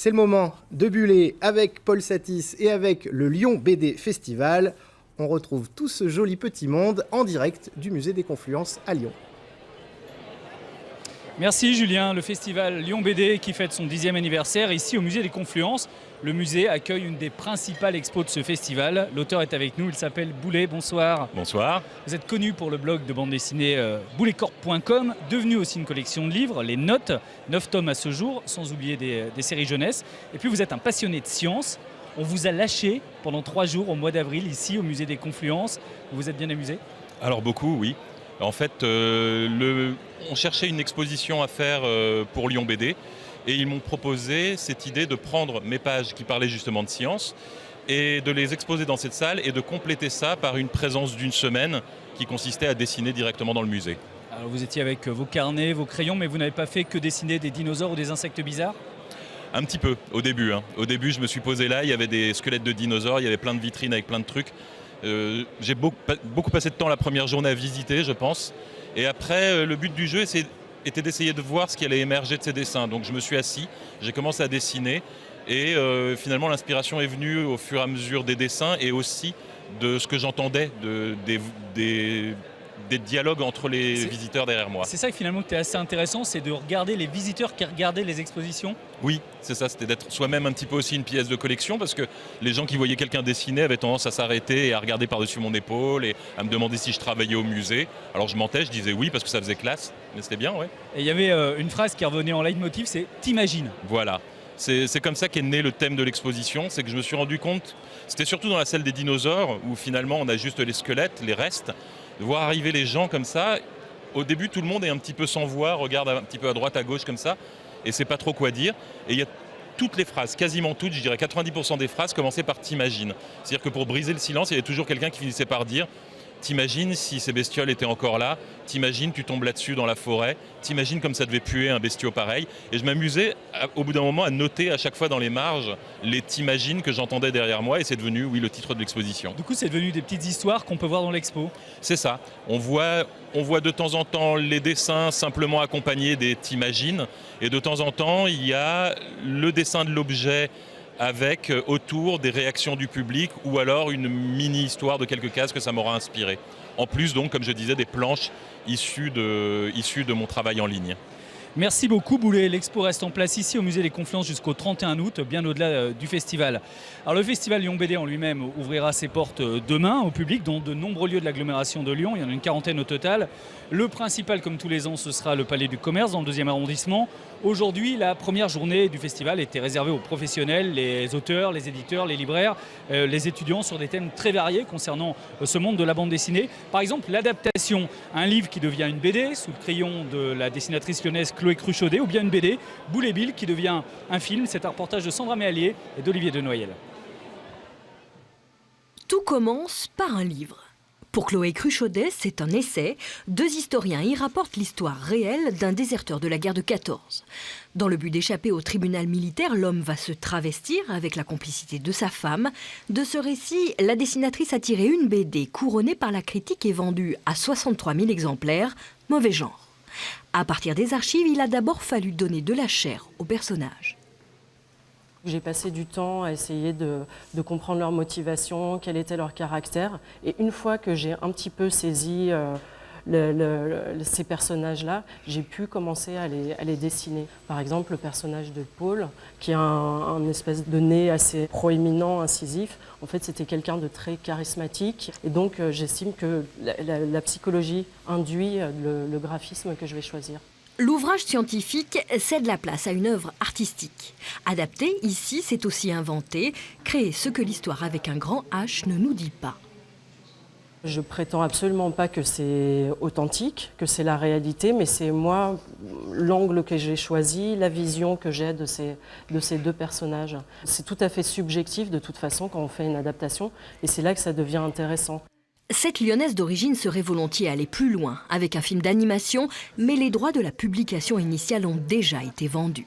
C'est le moment de buller avec Paul Satis et avec le Lyon BD Festival. On retrouve tout ce joli petit monde en direct du Musée des Confluences à Lyon. Merci Julien, le festival Lyon BD qui fête son 10e anniversaire ici au Musée des Confluences. Le musée accueille une des principales expos de ce festival. L'auteur est avec nous, il s'appelle Boulet, bonsoir. Bonsoir. Vous êtes connu pour le blog de bande dessinée bouletcorp.com, devenu aussi une collection de livres, Les Notes, 9 tomes à ce jour, sans oublier des séries jeunesse. Et puis vous êtes un passionné de science. On vous a lâché pendant 3 jours au mois d'avril ici au Musée des Confluences. Vous vous êtes bien amusé? Alors beaucoup, oui. En fait, on cherchait une exposition à faire pour Lyon BD et ils m'ont proposé cette idée de prendre mes pages qui parlaient justement de science et de les exposer dans cette salle et de compléter ça par une présence d'une semaine qui consistait à dessiner directement dans le musée. Alors vous étiez avec vos carnets, vos crayons, mais vous n'avez pas fait que dessiner des dinosaures ou des insectes bizarres? Un petit peu, au début. Au début, je me suis posé là, il y avait des squelettes de dinosaures, il y avait plein de vitrines avec plein de trucs. J'ai beaucoup passé de temps la première journée à visiter, je pense. Et après, le but du jeu était d'essayer de voir ce qui allait émerger de ces dessins. Donc je me suis assis, j'ai commencé à dessiner. Et finalement, l'inspiration est venue au fur et à mesure des dessins et aussi de ce que j'entendais, des dialogues entre les visiteurs derrière moi. C'est ça finalement qui est assez intéressant, c'est de regarder les visiteurs qui regardaient les expositions. Oui, c'est ça, c'était d'être soi-même un petit peu aussi une pièce de collection parce que les gens qui voyaient quelqu'un dessiner avaient tendance à s'arrêter et à regarder par-dessus mon épaule et à me demander si je travaillais au musée. Alors je mentais, je disais oui parce que ça faisait classe, mais c'était bien, ouais. Et il y avait une phrase qui revenait en leitmotiv, c'est « t'imagines ». Voilà, c'est comme ça qu'est né le thème de l'exposition, c'est que je me suis rendu compte, c'était surtout dans la salle des dinosaures où finalement on a juste les squelettes, les restes, de voir arriver les gens comme ça. Au début, tout le monde est un petit peu sans voix, regarde un petit peu à droite, à gauche comme ça, et sait pas trop quoi dire. Et il y a toutes les phrases, quasiment toutes, je dirais 90% des phrases commençaient par « t'imagines ». C'est-à-dire que pour briser le silence, il y avait toujours quelqu'un qui finissait par dire « t'imagines si ces bestioles étaient encore là, t'imagines tu tombes là-dessus dans la forêt, t'imagines comme ça devait puer un bestiau pareil ». Et je m'amusais au bout d'un moment à noter à chaque fois dans les marges les « t'imagines » que j'entendais derrière moi, et c'est devenu, oui, le titre de l'exposition. Du coup, c'est devenu des petites histoires qu'on peut voir dans l'expo. C'est ça. On voit de temps en temps les dessins simplement accompagnés des « t'imagines ». Et de temps en temps, il y a le dessin de l'objet avec autour des réactions du public ou alors une mini-histoire de quelques cases que ça m'aura inspiré. En plus, donc, comme je disais, des planches issues de mon travail en ligne. Merci beaucoup Boulet. L'expo reste en place ici au Musée des Confluences jusqu'au 31 août, bien au-delà du festival. Alors le festival Lyon BD en lui-même ouvrira ses portes demain au public dans de nombreux lieux de l'agglomération de Lyon. Il y en a une quarantaine au total. Le principal, comme tous les ans, ce sera le Palais du Commerce dans le 2e arrondissement. Aujourd'hui, la première journée du festival était réservée aux professionnels, les auteurs, les éditeurs, les libraires, les étudiants sur des thèmes très variés concernant ce monde de la bande dessinée. Par exemple, l'adaptation, un livre qui devient une BD sous le crayon de la dessinatrice lyonnaise Chloé Cruchaudet, ou bien une BD, Boulet Bill, qui devient un film. C'est un reportage de Sandra Méallier et d'Olivier Denoyel. Tout commence par un livre. Pour Chloé Cruchaudet, c'est un essai. 2 historiens y rapportent l'histoire réelle d'un déserteur de la guerre de 14. Dans le but d'échapper au tribunal militaire, l'homme va se travestir avec la complicité de sa femme. De ce récit, la dessinatrice a tiré une BD couronnée par la critique et vendue à 63 000 exemplaires. Mauvais genre. À partir des archives, il a d'abord fallu donner de la chair aux personnages. J'ai passé du temps à essayer de comprendre leur motivation, quel était leur caractère. Et une fois que j'ai un petit peu saisi ces personnages-là, j'ai pu commencer à les dessiner. Par exemple, le personnage de Paul, qui a un espèce de nez assez proéminent, incisif. En fait, c'était quelqu'un de très charismatique. Et donc, j'estime que la psychologie induit le graphisme que je vais choisir. L'ouvrage scientifique cède la place à une œuvre artistique. Adapter, ici, c'est aussi inventer, créer ce que l'histoire avec un grand H ne nous dit pas. Je prétends absolument pas que c'est authentique, que c'est la réalité, mais c'est moi, l'angle que j'ai choisi, la vision que j'ai de ces 2 personnages. C'est tout à fait subjectif de toute façon quand on fait une adaptation, et c'est là que ça devient intéressant. Cette lyonnaise d'origine serait volontiers allée plus loin avec un film d'animation, mais les droits de la publication initiale ont déjà été vendus.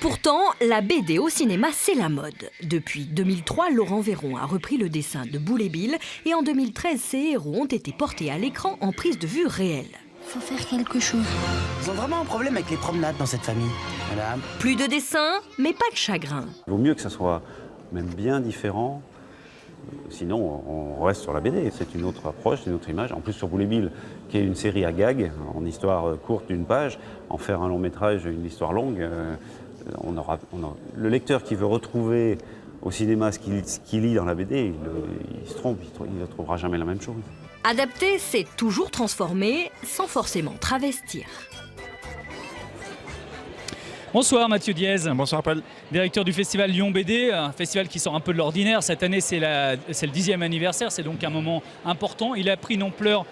Pourtant, la BD au cinéma, c'est la mode. Depuis 2003, Laurent Véron a repris le dessin de Boulet Bill et en 2013, ses héros ont été portés à l'écran en prise de vue réelle. Faut faire quelque chose. Ils ont vraiment un problème avec les promenades dans cette famille, madame. Plus de dessin, mais pas de chagrin. Il vaut mieux que ça soit même bien différent. Sinon, on reste sur la BD. C'est une autre approche, une autre image. En plus, sur Boulet Bill, qui est une série à gags, en histoire courte d'une page, en faire un long métrage, une histoire longue, le lecteur qui veut retrouver au cinéma ce qu'il lit dans la BD, il se trompe, il ne trouvera jamais la même chose. Adapter, c'est toujours transformer, sans forcément travestir. Bonsoir Mathieu Diez. Bonsoir Paul. Directeur du festival Lyon BD, un festival qui sort un peu de l'ordinaire. Cette année, c'est le 10e anniversaire, c'est donc un moment important. Il a pris une ampleur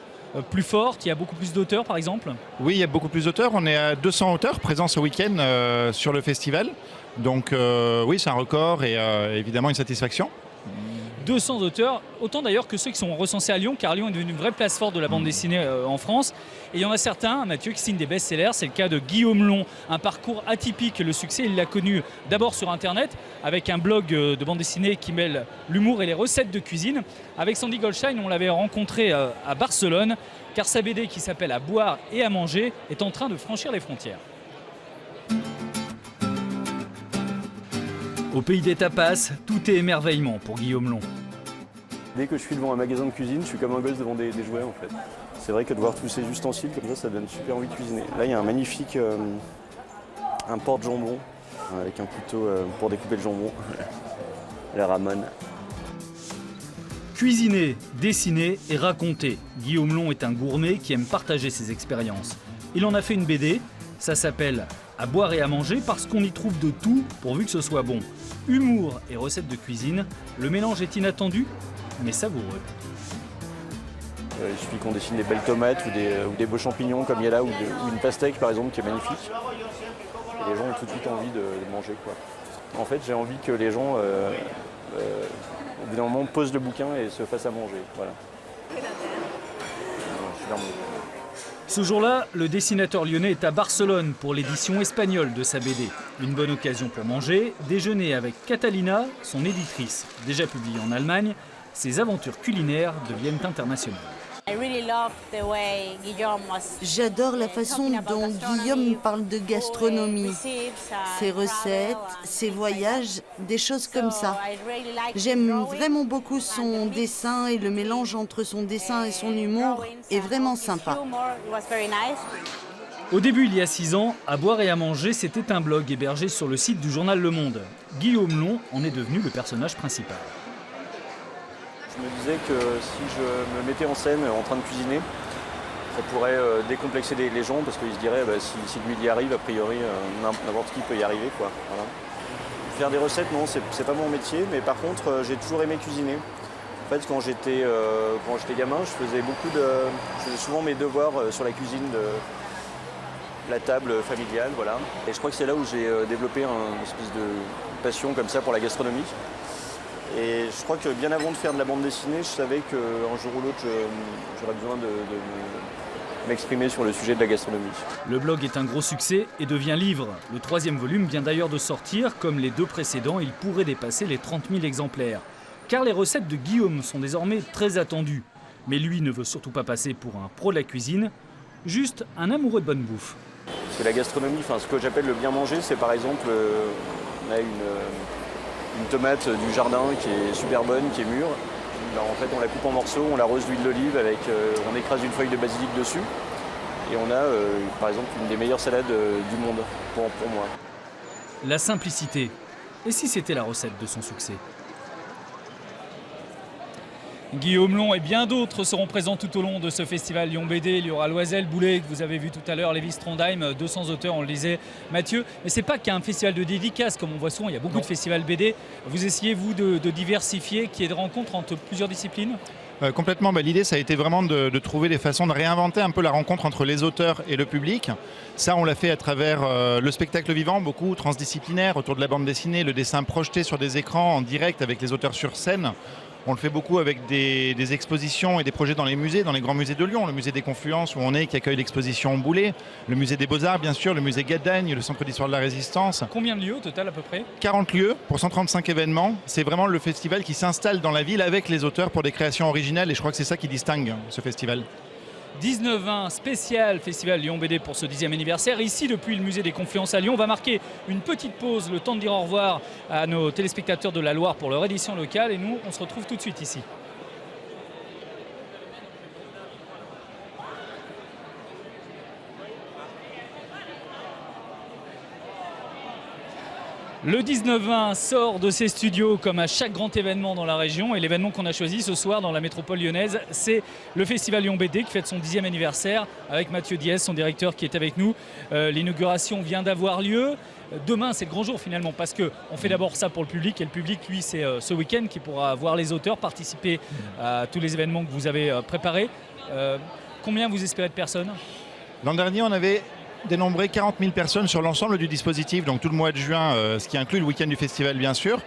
plus forte, il y a beaucoup plus d'auteurs par exemple. Oui, il y a beaucoup plus d'auteurs. On est à 200 auteurs présents ce week-end sur le festival. Donc oui, c'est un record et évidemment une satisfaction. 200 auteurs, autant d'ailleurs que ceux qui sont recensés à Lyon, car Lyon est devenu une vraie place forte de la bande dessinée en France. Et il y en a certains, Mathieu, qui signent des best-sellers. C'est le cas de Guillaume Long, un parcours atypique. Le succès, il l'a connu d'abord sur Internet, avec un blog de bande dessinée qui mêle l'humour et les recettes de cuisine. Avec Sandy Goldstein, on l'avait rencontré à Barcelone, car sa BD qui s'appelle À boire et à manger est en train de franchir les frontières. Au pays des tapas, tout est émerveillement pour Guillaume Long. Dès que je suis devant un magasin de cuisine, je suis comme un gosse devant des jouets en fait. C'est vrai que de voir tous ces ustensiles comme ça donne super envie de cuisiner. Là, il y a un magnifique un porte-jambon avec un couteau pour découper le jambon. La ramone. Cuisiner, dessiner et raconter. Guillaume Long est un gourmet qui aime partager ses expériences. Il en a fait une BD, ça s'appelle À boire et à manger parce qu'on y trouve de tout pourvu que ce soit bon. Humour et recettes de cuisine, le mélange est inattendu mais savoureux. Il suffit qu'on dessine des belles tomates ou des beaux champignons comme il y a là ou une pastèque par exemple qui est magnifique. Et les gens ont tout de suite envie de manger quoi. En fait j'ai envie que les gens au bout d'un moment posent le bouquin et se fassent à manger. Voilà. Super bon. Ce jour-là, le dessinateur lyonnais est à Barcelone pour l'édition espagnole de sa BD. Une bonne occasion pour manger, déjeuner avec Catalina, son éditrice. Déjà publiée en Allemagne, ses aventures culinaires deviennent internationales. J'adore la façon dont Guillaume parle de gastronomie, ses recettes, ses voyages, des choses comme ça. J'aime vraiment beaucoup son dessin et le mélange entre son dessin et son humour est vraiment sympa. Au début, il y a 6 ans, À boire et à manger, c'était un blog hébergé sur le site du journal Le Monde. Guillaume Long en est devenu le personnage principal. Je me disais que si je me mettais en scène en train de cuisiner, ça pourrait décomplexer les gens parce qu'ils se diraient si lui il y arrive, a priori n'importe qui peut y arriver quoi. Voilà. Faire des recettes, non, c'est pas mon métier, mais par contre j'ai toujours aimé cuisiner. En fait, quand j'étais gamin, je faisais souvent mes devoirs sur la cuisine de la table familiale, voilà. Et je crois que c'est là où j'ai développé une espèce de passion comme ça pour la gastronomie. Et je crois que bien avant de faire de la bande dessinée, je savais qu'un jour ou l'autre, j'aurais besoin de m'exprimer sur le sujet de la gastronomie. Le blog est un gros succès et devient livre. Le 3e volume vient d'ailleurs de sortir. Comme les 2 précédents, il pourrait dépasser les 30 000 exemplaires. Car les recettes de Guillaume sont désormais très attendues. Mais lui ne veut surtout pas passer pour un pro de la cuisine, juste un amoureux de bonne bouffe. Parce que la gastronomie, ce que j'appelle le bien manger, c'est par exemple, on a une tomate du jardin qui est super bonne, qui est mûre. Alors, en fait, on la coupe en morceaux, on l'arrose d'huile d'olive, on écrase une feuille de basilic dessus. Et on a, par exemple, une des meilleures salades du monde, pour moi. La simplicité. Et si c'était la recette de son succès ? Guillaume Long et bien d'autres seront présents tout au long de ce festival Lyon BD. Il y aura Loisel, Boulet, que vous avez vu tout à l'heure, Lévi-Strondheim, 200 auteurs, on le disait, Mathieu. Mais c'est pas qu'un festival de dédicaces, comme on voit souvent, il y a beaucoup de festivals BD. Vous essayez, vous, de diversifier, qu'il y ait de rencontres entre plusieurs disciplines ? Complètement, l'idée ça a été vraiment de trouver des façons de réinventer un peu la rencontre entre les auteurs et le public. Ça on l'a fait à travers le spectacle vivant, beaucoup transdisciplinaire, autour de la bande dessinée, le dessin projeté sur des écrans en direct avec les auteurs sur scène. On le fait beaucoup avec des expositions et des projets dans les musées, dans les grands musées de Lyon, le musée des Confluences où on est, qui accueille l'exposition Boulet, le musée des Beaux-Arts bien sûr, le musée Gadagne, le centre d'histoire de la Résistance. Combien de lieux au total à peu près ? 40 lieux pour 135 événements. C'est vraiment le festival qui s'installe dans la ville avec les auteurs pour des créations originales et je crois que c'est ça qui distingue ce festival. 19-20 spécial Festival Lyon BD pour ce 10e anniversaire. Ici, depuis le musée des Confluences à Lyon, on va marquer une petite pause, le temps de dire au revoir à nos téléspectateurs de la Loire pour leur édition locale. Et nous, on se retrouve tout de suite ici. Le 19-20 sort de ses studios comme à chaque grand événement dans la région, et l'événement qu'on a choisi ce soir dans la métropole lyonnaise, c'est le Festival Lyon BD qui fête son 10e anniversaire avec Mathieu Diez, son directeur, qui est avec nous. L'inauguration vient d'avoir lieu. Demain, c'est le grand jour finalement, parce qu'on fait d'abord ça pour le public, et le public, lui, c'est ce week-end qui pourra voir les auteurs participer à tous les événements que vous avez préparés. Combien vous espérez de personnes? L'an dernier, on avait dénombré 40 000 personnes sur l'ensemble du dispositif, donc tout le mois de juin, ce qui inclut le week-end du festival bien sûr.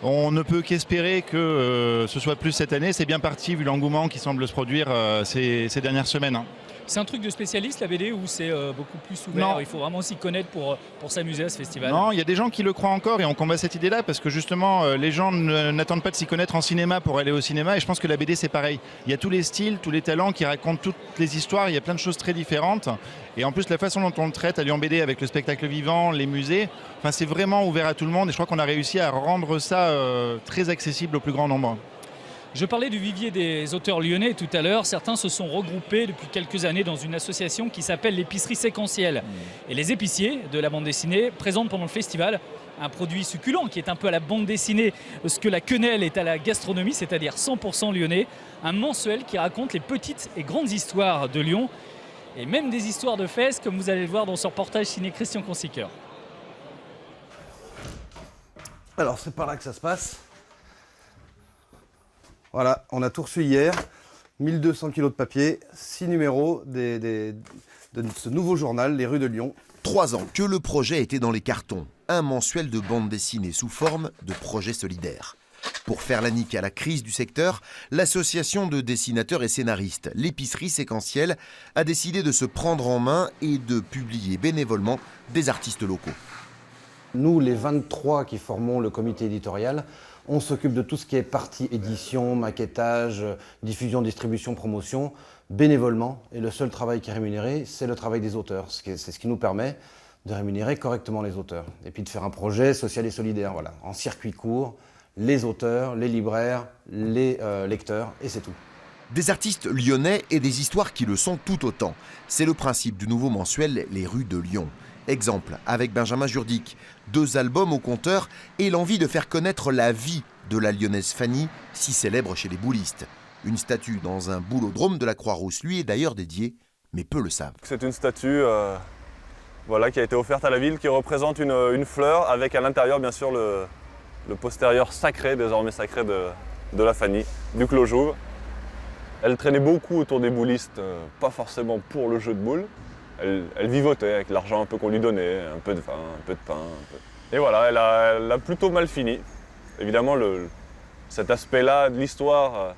On ne peut qu'espérer que ce soit plus cette année. C'est bien parti vu l'engouement qui semble se produire ces dernières semaines. C'est un truc de spécialiste la BD, ou c'est beaucoup plus ouvert? Non. Il faut vraiment s'y connaître pour s'amuser à ce festival. Non, il y a des gens qui le croient encore et on combat cette idée-là parce que justement les gens n'attendent pas de s'y connaître en cinéma pour aller au cinéma, et je pense que la BD c'est pareil. Il y a tous les styles, tous les talents qui racontent toutes les histoires, il y a plein de choses très différentes, et en plus la façon dont on le traite à Lyon BD avec le spectacle vivant, les musées, enfin, c'est vraiment ouvert à tout le monde, et je crois qu'on a réussi à rendre ça très accessible au plus grand nombre. Je parlais du vivier des auteurs lyonnais tout à l'heure. Certains se sont regroupés depuis quelques années dans une association qui s'appelle l'épicerie séquentielle. Et les épiciers de la bande dessinée présentent pendant le festival un produit succulent qui est un peu à la bande dessinée ce que la quenelle est à la gastronomie, c'est-à-dire 100% lyonnais. Un mensuel qui raconte les petites et grandes histoires de Lyon, et même des histoires de fesses, comme vous allez le voir dans ce reportage signé Christian Consiqueur. Alors c'est par là que ça se passe. Voilà, on a tout reçu hier, 1200 kilos de papier, 6 numéros de ce nouveau journal, Les Rues de Lyon. 3 ans que le projet était dans les cartons, un mensuel de bande dessinée sous forme de projet solidaire. Pour faire la nique à la crise du secteur, l'association de dessinateurs et scénaristes, l'épicerie séquentielle, a décidé de se prendre en main et de publier bénévolement des artistes locaux. Nous, les 23 qui formons le comité éditorial, on s'occupe de tout ce qui est partie édition, maquettage, diffusion, distribution, promotion, bénévolement. Et le seul travail qui est rémunéré, c'est le travail des auteurs. C'est ce qui nous permet de rémunérer correctement les auteurs. Et puis de faire un projet social et solidaire, voilà, en circuit court, les auteurs, les libraires, les lecteurs, et c'est tout. Des artistes lyonnais et des histoires qui le sont tout autant. C'est le principe du nouveau mensuel Les Rues de Lyon. Exemple avec Benjamin Jurdic, 2 albums au compteur et l'envie de faire connaître la vie de la lyonnaise Fanny, si célèbre chez les boulistes. Une statue dans un boulodrome de la Croix-Rousse lui est d'ailleurs dédiée, mais peu le savent. C'est une statue qui a été offerte à la ville, qui représente une fleur avec à l'intérieur bien sûr le postérieur sacré, désormais sacré de la Fanny, du Clos Jouve. Elle traînait beaucoup autour des boulistes, pas forcément pour le jeu de boules. Elle vivotait avec l'argent un peu qu'on lui donnait, un peu de vin, un peu de pain. Et voilà, elle a plutôt mal fini. Évidemment, cet aspect-là de l'histoire,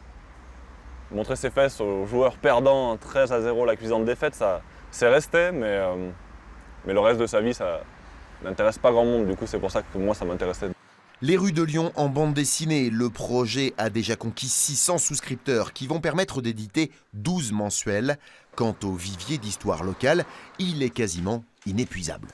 montrer ses fesses aux joueurs perdants 13-0 la cuisante défaite, ça c'est resté, mais le reste de sa vie, ça n'intéresse pas grand monde. Du coup, c'est pour ça que moi, ça m'intéressait. Les Rues de Lyon en bande dessinée, le projet a déjà conquis 600 souscripteurs qui vont permettre d'éditer 12 mensuels. Quant au vivier d'histoire locale, il est quasiment inépuisable.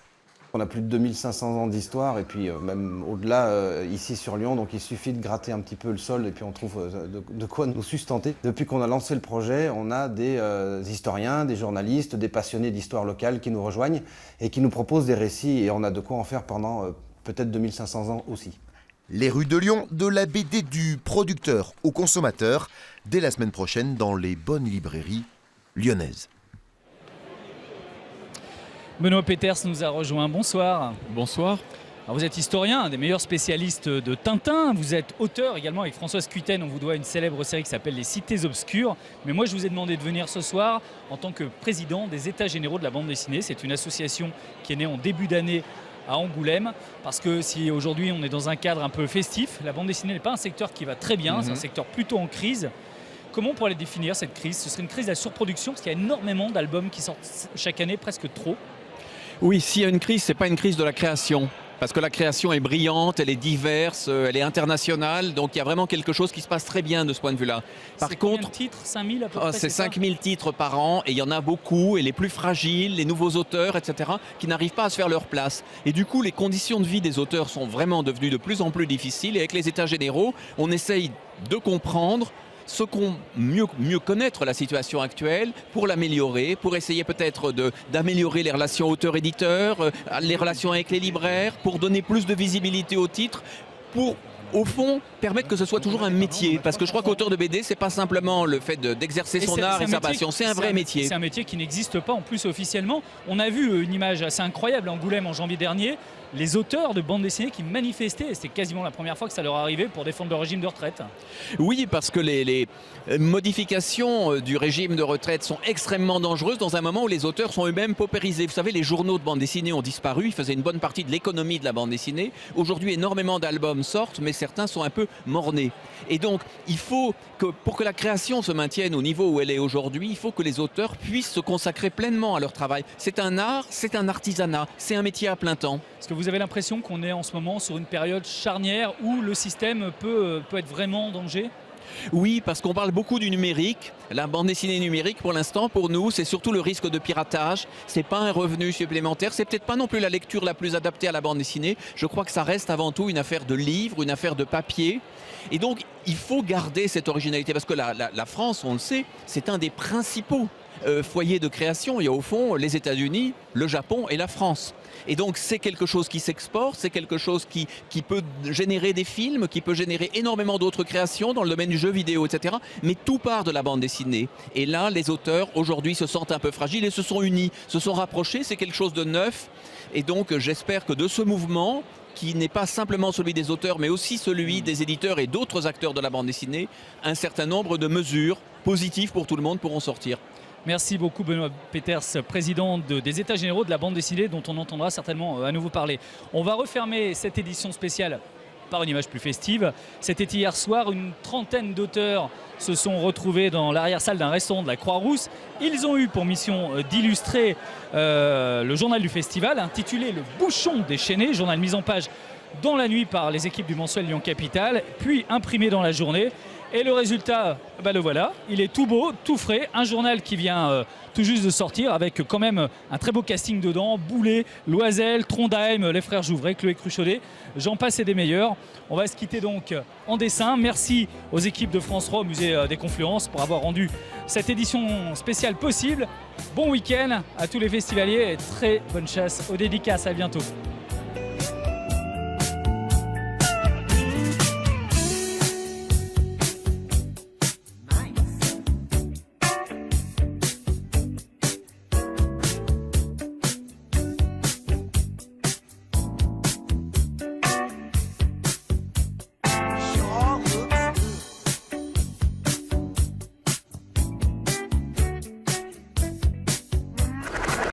On a plus de 2500 ans d'histoire, et puis même au-delà, ici sur Lyon, donc il suffit de gratter un petit peu le sol et puis on trouve de quoi nous sustenter. Depuis qu'on a lancé le projet, on a des historiens, des journalistes, des passionnés d'histoire locale qui nous rejoignent et qui nous proposent des récits, et on a de quoi en faire pendant peut-être 2500 ans aussi. Les Rues de Lyon, de la BD du producteur au consommateur, dès la semaine prochaine dans les bonnes librairies lyonnaises. Benoît Peters nous a rejoint. Bonsoir. Bonsoir. Alors vous êtes historien, un des meilleurs spécialistes de Tintin. Vous êtes auteur également avec Françoise Cuitaine. On vous doit une célèbre série qui s'appelle Les Cités Obscures. Mais moi, je vous ai demandé de venir ce soir en tant que président des États généraux de la bande dessinée. C'est une association qui est née en début d'année à Angoulême, parce que si aujourd'hui on est dans un cadre un peu festif, la bande dessinée n'est pas un secteur qui va très bien, c'est un secteur plutôt en crise. Comment on pourrait la définir, cette crise? Ce serait une crise de la surproduction, parce qu'il y a énormément d'albums qui sortent chaque année, presque trop. Oui, s'il y a une crise, ce n'est pas une crise de la création. parce que la création est brillante, elle est diverse, elle est internationale, donc il y a vraiment quelque chose qui se passe très bien de ce point de vue-là. Par contre, titres, 5000 à peu près, c'est 5000 titres par an et il y en a beaucoup, et les plus fragiles, les nouveaux auteurs, etc., qui n'arrivent pas à se faire leur place. Et du coup, les conditions de vie des auteurs sont vraiment devenues de plus en plus difficiles, et avec les états généraux, on essaye de comprendre mieux connaître la situation actuelle pour l'améliorer, pour essayer peut-être d'améliorer les relations auteurs-éditeurs, les relations avec les libraires, pour donner plus de visibilité au titre, pour au fond, permettre que ce soit toujours un métier. Parce que je crois qu'auteur de BD, c'est pas simplement le fait d'exercer son art et sa passion, c'est un vrai métier. C'est un métier qui n'existe pas en plus officiellement. On a vu une image assez incroyable à Angoulême en janvier dernier, les auteurs de bande dessinée qui manifestaient, et c'était quasiment la première fois que ça leur arrivait pour défendre le régime de retraite. Oui, parce que les modifications du régime de retraite sont extrêmement dangereuses dans un moment où les auteurs sont eux-mêmes paupérisés. Vous savez, les journaux de bande dessinée ont disparu, ils faisaient une bonne partie de l'économie de la bande dessinée. Aujourd'hui, énormément d'albums sortent, mais certains sont un peu mornés. Et donc, il faut que, pour que la création se maintienne au niveau où elle est aujourd'hui, il faut que les auteurs puissent se consacrer pleinement à leur travail. C'est un art, c'est un artisanat, c'est un métier à plein temps. Est-ce que vous avez l'impression qu'on est en ce moment sur une période charnière où le système peut être vraiment en danger ? Oui, parce qu'on parle beaucoup du numérique. La bande dessinée numérique, pour l'instant, pour nous, c'est surtout le risque de piratage. C'est pas un revenu supplémentaire. C'est peut-être pas non plus la lecture la plus adaptée à la bande dessinée. Je crois que ça reste avant tout une affaire de livre, une affaire de papier. Et donc, il faut garder cette originalité parce que la France, on le sait, c'est un des principaux foyers de création. Il y a au fond les États-Unis, le Japon et la France. Et donc c'est quelque chose qui s'exporte, c'est quelque chose qui peut générer des films, qui peut générer énormément d'autres créations dans le domaine du jeu vidéo, etc. Mais tout part de la bande dessinée. Et là, les auteurs aujourd'hui se sentent un peu fragiles et se sont unis, se sont rapprochés, c'est quelque chose de neuf. Et donc j'espère que de ce mouvement, qui n'est pas simplement celui des auteurs, mais aussi celui des éditeurs et d'autres acteurs de la bande dessinée, un certain nombre de mesures positives pour tout le monde pourront sortir. Merci beaucoup Benoît Peters, président des États généraux de la bande dessinée, dont on entendra certainement à nouveau parler. On va refermer cette édition spéciale par une image plus festive. C'était hier soir, une trentaine d'auteurs se sont retrouvés dans l'arrière-salle d'un restaurant de la Croix-Rousse. Ils ont eu pour mission d'illustrer le journal du festival, intitulé Le Bouchon déchaîné, journal mis en page dans la nuit par les équipes du mensuel Lyon Capitale, puis imprimé dans la journée. Et le résultat, le voilà, il est tout beau, tout frais, un journal qui vient tout juste de sortir avec quand même un très beau casting dedans, Boulet, Loisel, Trondheim, les frères Jouvray, Chloé Cruchaudet, j'en passe et des meilleurs. On va se quitter donc en dessin. Merci aux équipes de France 3 au musée des Confluences pour avoir rendu cette édition spéciale possible. Bon week-end à tous les festivaliers et très bonne chasse aux dédicaces, à bientôt.